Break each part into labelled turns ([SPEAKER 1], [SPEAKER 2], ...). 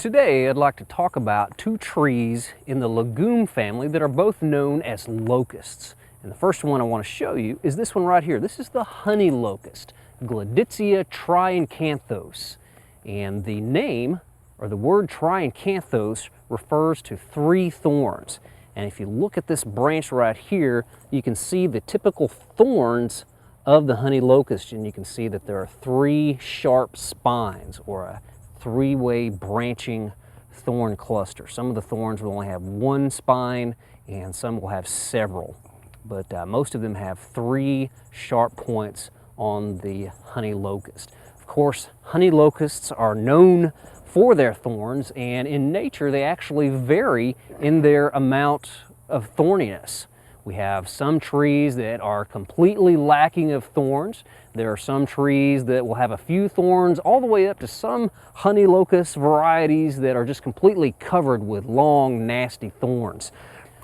[SPEAKER 1] Today I'd like to talk about two trees in the legume family that are both known as locusts. And the first one I want to show you is this one right here. This is the honey locust, Gladitsia triacanthos. And the name, or the word triacanthos, refers to three thorns. And if you look at this branch right here, you can see the typical thorns of the honey locust, and you can see that there are three sharp spines, or a three-way branching thorn cluster. Some of the thorns will only have one spine and some will have several, but most of them have three sharp points on the honey locust. Of course, honey locusts are known for their thorns, and in nature they actually vary in their amount of thorniness. We have some trees that are completely lacking of thorns. There are some trees that will have a few thorns, all the way up to some honey locust varieties that are just completely covered with long, nasty thorns.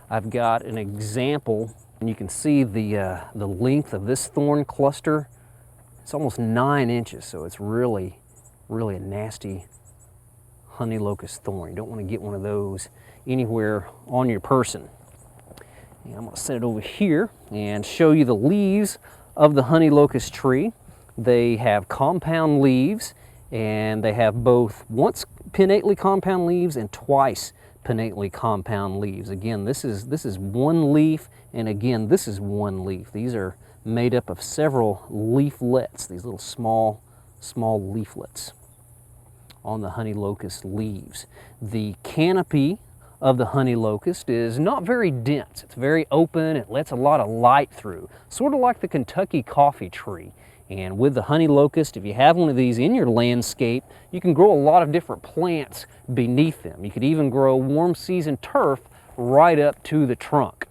[SPEAKER 1] I've got an example, and you can see the length of this thorn cluster. It's almost 9 inches, so it's really a nasty honey locust thorn. You don't want to get one of those anywhere on your person. And I'm going to set it over here and show you the leaves of the honey locust tree. They have compound leaves, and they have both once pinnately compound leaves and twice pinnately compound leaves. Again, this is one leaf, and again, this is one leaf. These are made up of several leaflets, these little small leaflets on the honey locust leaves. The canopy of the honey locust is not very dense. It's very open. It lets a lot of light through, sort of like the Kentucky coffee tree. And with the honey locust, if you have one of these in your landscape, you can grow a lot of different plants beneath them. You could even grow warm season turf right up to the trunk.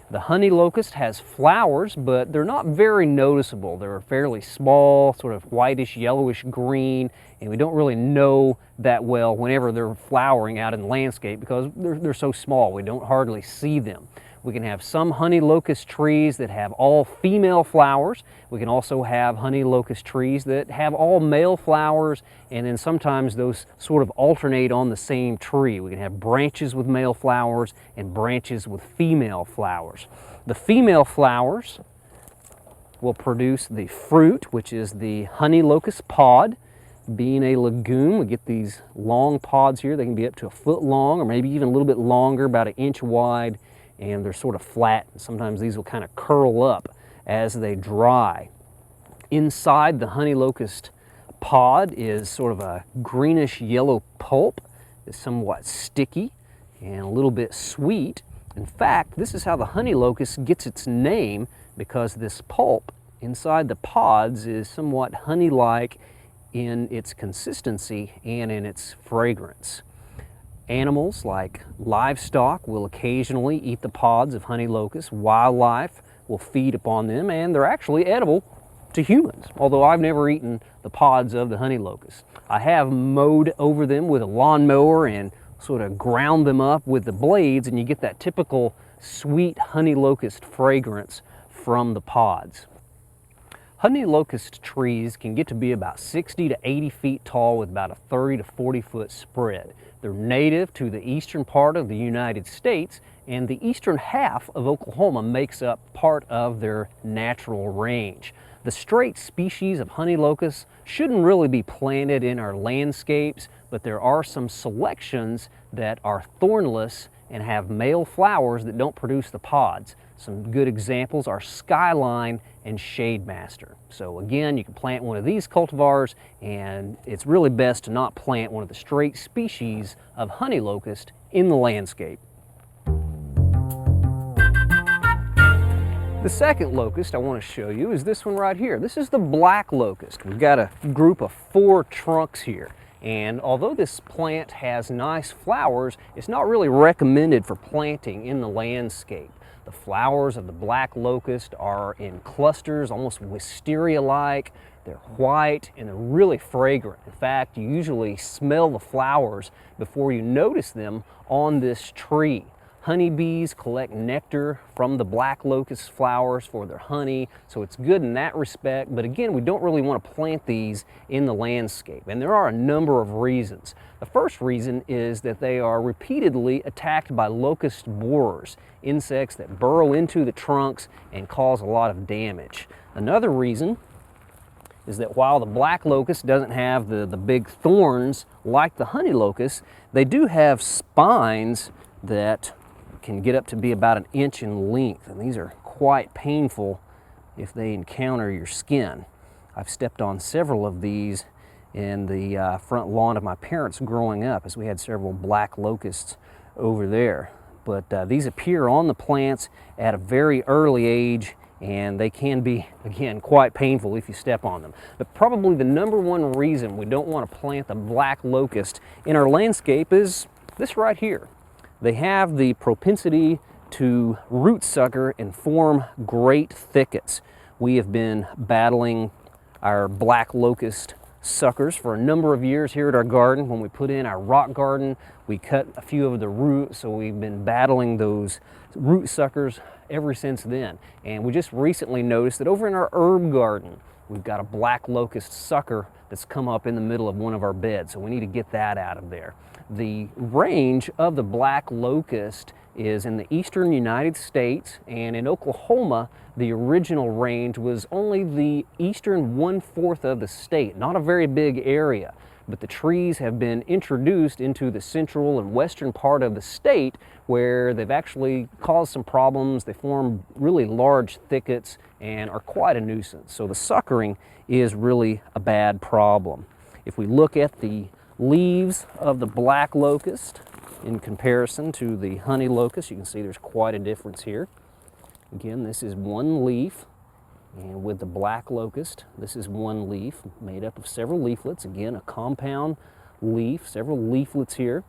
[SPEAKER 1] The honey locust has flowers, but they're not very noticeable. They're fairly small, sort of whitish, yellowish green, and we don't really know that well whenever they're flowering out in the landscape because they're so small, we don't hardly see them. We can have some honey locust trees that have all female flowers. We can also have honey locust trees that have all male flowers, and then sometimes those sort of alternate on the same tree. We can have branches with male flowers and branches with female flowers. The female flowers will produce the fruit, which is the honey locust pod. Being a legume, we get these long pods here. They can be up to a foot long, or maybe even a little bit longer, about 1 inch wide, and they're sort of flat. Sometimes these will kind of curl up as they dry. Inside the honey locust pod is sort of a greenish yellow pulp. It's somewhat sticky and a little bit sweet. In fact, this is how the honey locust gets its name, because this pulp inside the pods is somewhat honey-like in its consistency and in its fragrance. Animals like livestock will occasionally eat the pods of honey locust. Wildlife will feed upon them, and they're actually edible to humans, although I've never eaten the pods of the honey locust. I have mowed over them with a lawnmower and sort of ground them up with the blades, and you get that typical sweet honey locust fragrance from the pods. Honey locust trees can get to be about 60 to 80 feet tall with about a 30 to 40 foot spread. They're native to the eastern part of the United States, and the eastern half of Oklahoma makes up part of their natural range. The straight species of honey locusts shouldn't really be planted in our landscapes, but there are some selections that are thornless and have male flowers that don't produce the pods. Some good examples are Skyline and Shademaster. So again, you can plant one of these cultivars, and it's really best to not plant one of the straight species of honey locust in the landscape. The second locust I want to show you is this one right here. This is the black locust. We've got a group of 4 trunks here. And although this plant has nice flowers, it's not really recommended for planting in the landscape. The flowers of the black locust are in clusters, almost wisteria-like. They're white and they're really fragrant. In fact, you usually smell the flowers before you notice them on this tree. Honeybees collect nectar from the black locust flowers for their honey, so it's good in that respect. But again, we don't really want to plant these in the landscape, and there are a number of reasons. The first reason is that they are repeatedly attacked by locust borers, insects that burrow into the trunks and cause a lot of damage. Another reason is that while the black locust doesn't have the big thorns like the honey locust, they do have spines that can get up to be about 1 inch in length, and these are quite painful if they encounter your skin. I've stepped on several of these in the front lawn of my parents growing up, as we had several black locusts over there. But these appear on the plants at a very early age, and they can be, again, quite painful if you step on them. But probably the #1 reason we don't want to plant the black locust in our landscape is this right here. They have the propensity to root sucker and form great thickets. We have been battling our black locust suckers for a number of years here at our garden. When we put in our rock garden, we cut a few of the roots, so we've been battling those root suckers ever since then. And we just recently noticed that over in our herb garden, we've got a black locust sucker that's come up in the middle of one of our beds, so we need to get that out of there. The range of the black locust is in the eastern United States, and in Oklahoma, the original range was only the eastern 1/4 of the state, not a very big area. But the trees have been introduced into the central and western part of the state, where they've actually caused some problems. They form really large thickets and are quite a nuisance. So the suckering is really a bad problem. If we look at the leaves of the black locust in comparison to the honey locust, you can see there's quite a difference here. Again, this is one leaf, and with the black locust, this is one leaf made up of several leaflets. Again, a compound leaf, several leaflets here.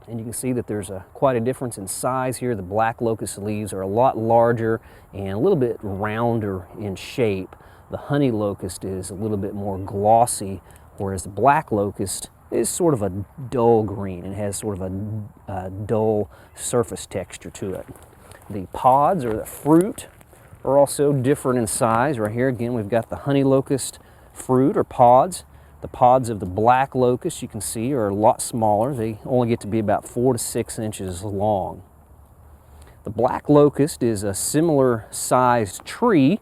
[SPEAKER 1] And you can see that there's quite a difference in size here. The black locust leaves are a lot larger and a little bit rounder in shape. The honey locust is a little bit more glossy, whereas the black locust is sort of a dull green and has sort of a dull surface texture to it. The pods, or the fruit, are also different in size. Right here again, we've got the honey locust fruit or pods. The pods of the black locust, you can see, are a lot smaller. They only get to be about 4 to 6 inches long. The black locust is a similar sized tree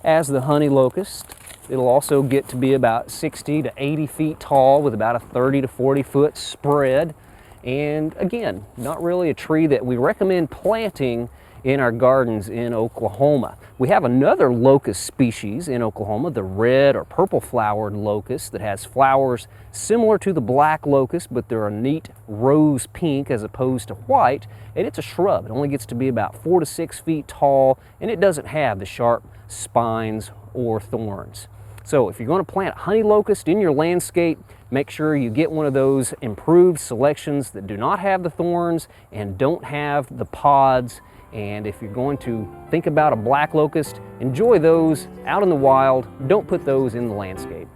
[SPEAKER 1] as the honey locust. It'll also get to be about 60 to 80 feet tall with about a 30 to 40 foot spread. And again, not really a tree that we recommend planting in our gardens in Oklahoma. We have another locust species in Oklahoma, the red or purple flowered locust, that has flowers similar to the black locust, but they're a neat rose pink as opposed to white, and it's a shrub. It only gets to be about 4 to 6 feet tall, and it doesn't have the sharp spines or thorns. So if you're going to plant honey locust in your landscape, make sure you get one of those improved selections that do not have the thorns and don't have the pods. And if you're going to think about a black locust, enjoy those out in the wild. Don't put those in the landscape.